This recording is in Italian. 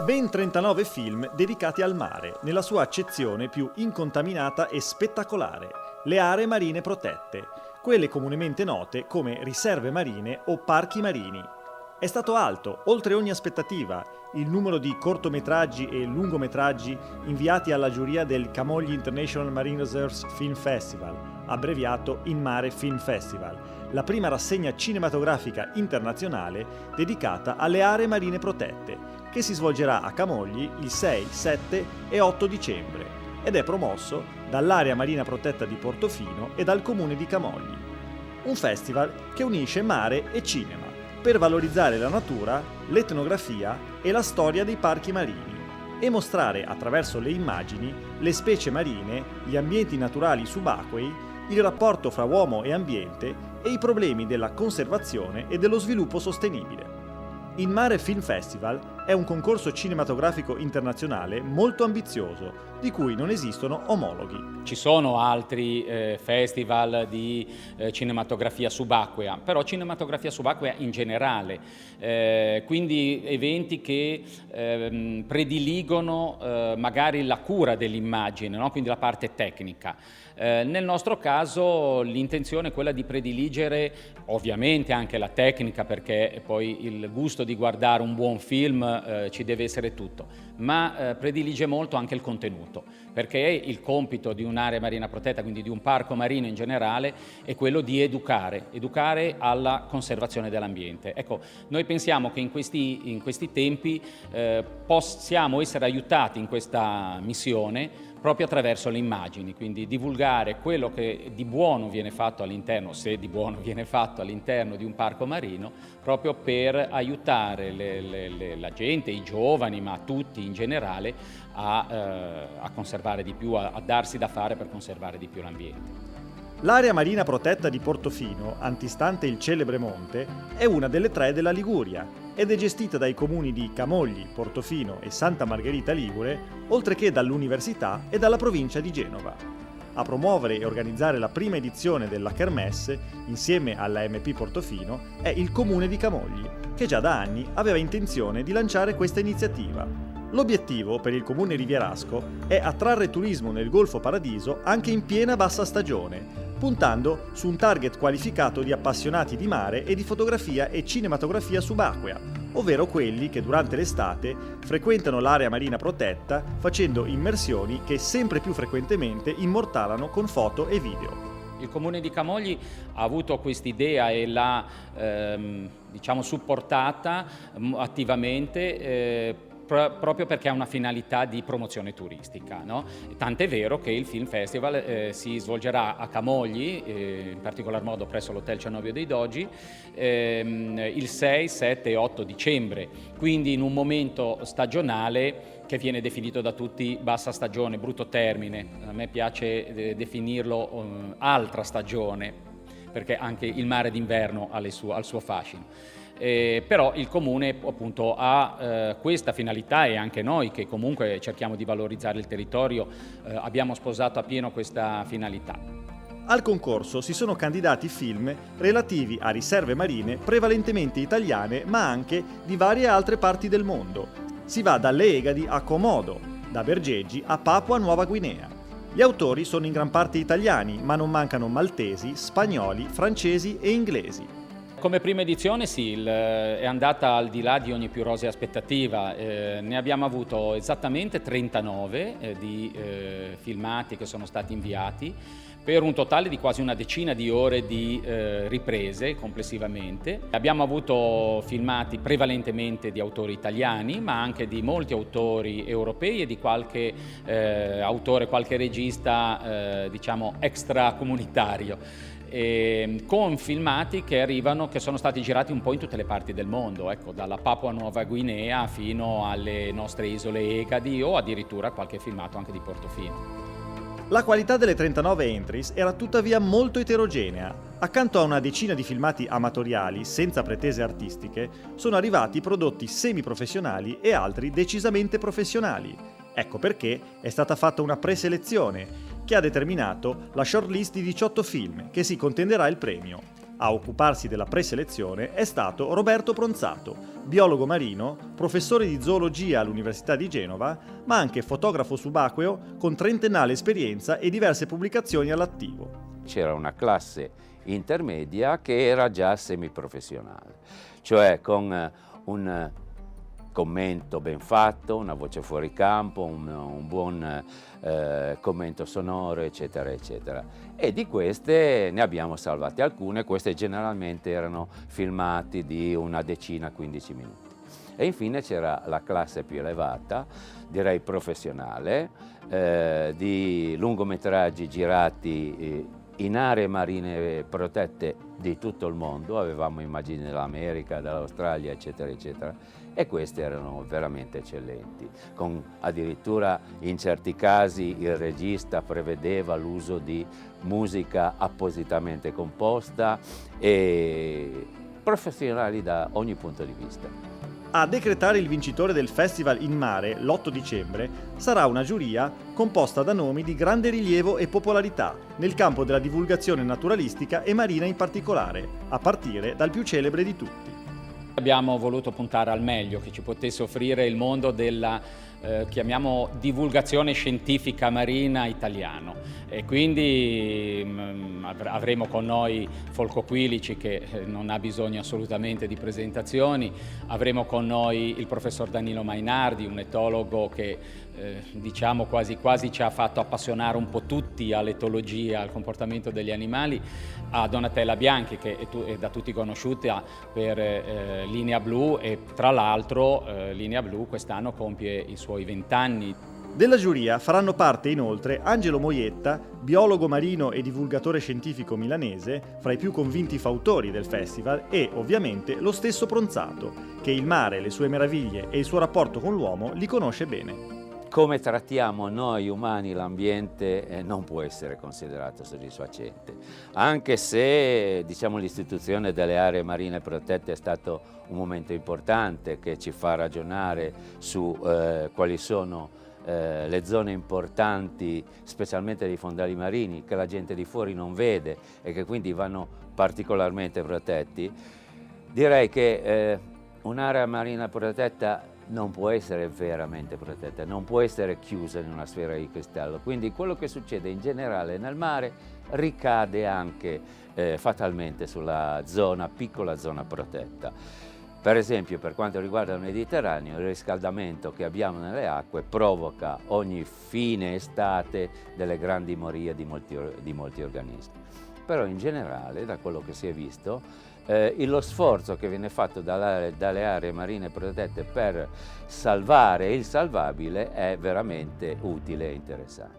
Ben 39 film dedicati al mare, nella sua accezione più incontaminata e spettacolare, le aree marine protette, quelle comunemente note come riserve marine o parchi marini. È stato alto, oltre ogni aspettativa, il numero di cortometraggi e lungometraggi inviati alla giuria del Camogli International Marine Reserves Film Festival, abbreviato In Mare Film Festival, la prima rassegna cinematografica internazionale dedicata alle aree marine protette, che si svolgerà a Camogli il 6, 7 e 8 dicembre ed è promosso dall'Area Marina Protetta di Portofino e dal Comune di Camogli. Un festival che unisce mare e cinema per valorizzare la natura, l'etnografia e la storia dei parchi marini e mostrare attraverso le immagini le specie marine, gli ambienti naturali subacquei, il rapporto fra uomo e ambiente e i problemi della conservazione e dello sviluppo sostenibile. In Mare Film Festival è un concorso cinematografico internazionale molto ambizioso, di cui non esistono omologhi. Ci sono altri festival di cinematografia subacquea, però cinematografia subacquea in generale, quindi eventi che prediligono magari la cura dell'immagine, no? Quindi la parte tecnica. Nel nostro caso l'intenzione è quella di prediligere ovviamente anche la tecnica, perché poi il gusto di guardare un buon film ci deve essere tutto, ma predilige molto anche il contenuto, perché il compito di un'area marina protetta, quindi di un parco marino in generale, è quello di educare alla conservazione dell'ambiente. Ecco, noi pensiamo che in questi tempi possiamo essere aiutati in questa missione proprio attraverso le immagini, quindi divulgare quello che di buono viene fatto all'interno, se di buono viene fatto all'interno di un parco marino, proprio per aiutare la gente, i giovani, ma tutti in generale, a conservare di più, a darsi da fare per conservare di più l'ambiente. L'area marina protetta di Portofino, antistante il celebre monte, è una delle 3 della Liguria ed è gestita dai comuni di Camogli, Portofino e Santa Margherita Ligure, oltre che dall'Università e dalla provincia di Genova. A promuovere e organizzare la prima edizione della Kermesse, insieme alla MP Portofino, è il comune di Camogli, che già da anni aveva intenzione di lanciare questa iniziativa. L'obiettivo per il comune rivierasco è attrarre turismo nel Golfo Paradiso anche in piena bassa stagione, puntando su un target qualificato di appassionati di mare e di fotografia e cinematografia subacquea, ovvero quelli che durante l'estate frequentano l'area marina protetta facendo immersioni che sempre più frequentemente immortalano con foto e video. Il Comune di Camogli ha avuto quest'idea e l'ha supportata attivamente proprio perché ha una finalità di promozione turistica, no? Tant'è vero che il Film Festival si svolgerà a Camogli, in particolar modo presso l'Hotel Cernovio dei Dogi, il 6, 7 e 8 dicembre, quindi in un momento stagionale che viene definito da tutti bassa stagione, brutto termine. A me piace definirlo altra stagione, perché anche il mare d'inverno ha al suo fascino. Però il Comune appunto ha questa finalità, e anche noi che comunque cerchiamo di valorizzare il territorio abbiamo sposato appieno questa finalità. Al concorso si sono candidati film relativi a riserve marine prevalentemente italiane, ma anche di varie altre parti del mondo. Si va dalle Egadi a Komodo, da Bergeggi a Papua Nuova Guinea. Gli autori sono in gran parte italiani, ma non mancano maltesi, spagnoli, francesi e inglesi. Come prima edizione sì, è andata al di là di ogni più rosea aspettativa. Ne abbiamo avuto esattamente 39 di filmati che sono stati inviati, per un totale di quasi una decina di ore di riprese complessivamente. Abbiamo avuto filmati prevalentemente di autori italiani, ma anche di molti autori europei e di qualche autore, qualche regista extracomunitario. Con filmati che sono stati girati un po' in tutte le parti del mondo, ecco, dalla Papua Nuova Guinea fino alle nostre isole Egadi o addirittura qualche filmato anche di Portofino. La qualità delle 39 entries era tuttavia molto eterogenea. Accanto a una decina di filmati amatoriali, senza pretese artistiche, sono arrivati prodotti semiprofessionali e altri decisamente professionali. Ecco perché è stata fatta una preselezione che ha determinato la shortlist di 18 film che si contenderà il premio. A occuparsi della preselezione è stato Roberto Pronzato, biologo marino, professore di zoologia all'Università di Genova, ma anche fotografo subacqueo con trentennale esperienza e diverse pubblicazioni all'attivo. C'era una classe intermedia che era già semiprofessionale, cioè con un commento ben fatto, una voce fuori campo, un buon commento sonoro, eccetera, eccetera. E di queste ne abbiamo salvate alcune, queste generalmente erano filmati di una decina, 15 minuti. E infine c'era la classe più elevata, direi professionale, di lungometraggi girati in aree marine protette di tutto il mondo. Avevamo immagini dell'America, dell'Australia, eccetera, eccetera, e queste erano veramente eccellenti, con addirittura in certi casi il regista prevedeva l'uso di musica appositamente composta e professionali da ogni punto di vista. A decretare il vincitore del Festival in Mare l'8 dicembre sarà una giuria composta da nomi di grande rilievo e popolarità nel campo della divulgazione naturalistica e marina in particolare, a partire dal più celebre di tutti. Abbiamo voluto puntare al meglio che ci potesse offrire il mondo della, chiamiamo, divulgazione scientifica marina italiano, e quindi avremo con noi Folco Quilici, che non ha bisogno assolutamente di presentazioni, avremo con noi il professor Danilo Mainardi, un etologo che diciamo quasi quasi ci ha fatto appassionare un po' tutti all'etologia, al comportamento degli animali, a Donatella Bianchi, che è da tutti conosciuta per Linea Blu, e tra l'altro Linea Blu quest'anno compie i suoi 20 anni. Della giuria faranno parte inoltre Angelo Moietta, biologo marino e divulgatore scientifico milanese, fra i più convinti fautori del festival, e ovviamente lo stesso Pronzato, che il mare, le sue meraviglie e il suo rapporto con l'uomo li conosce bene. Come trattiamo noi umani l'ambiente non può essere considerato soddisfacente, anche se diciamo, l'istituzione delle aree marine protette è stato un momento importante che ci fa ragionare su quali sono le zone importanti, specialmente dei fondali marini, che la gente di fuori non vede e che quindi vanno particolarmente protetti. Direi che un'area marina protetta non può essere veramente protetta, non può essere chiusa in una sfera di cristallo, quindi quello che succede in generale nel mare ricade anche fatalmente sulla piccola zona protetta. Per esempio, per quanto riguarda il Mediterraneo, il riscaldamento che abbiamo nelle acque provoca ogni fine estate delle grandi morie di molti organismi. Però in generale, da quello che si è visto, lo sforzo che viene fatto dalle aree marine protette per salvare il salvabile è veramente utile e interessante.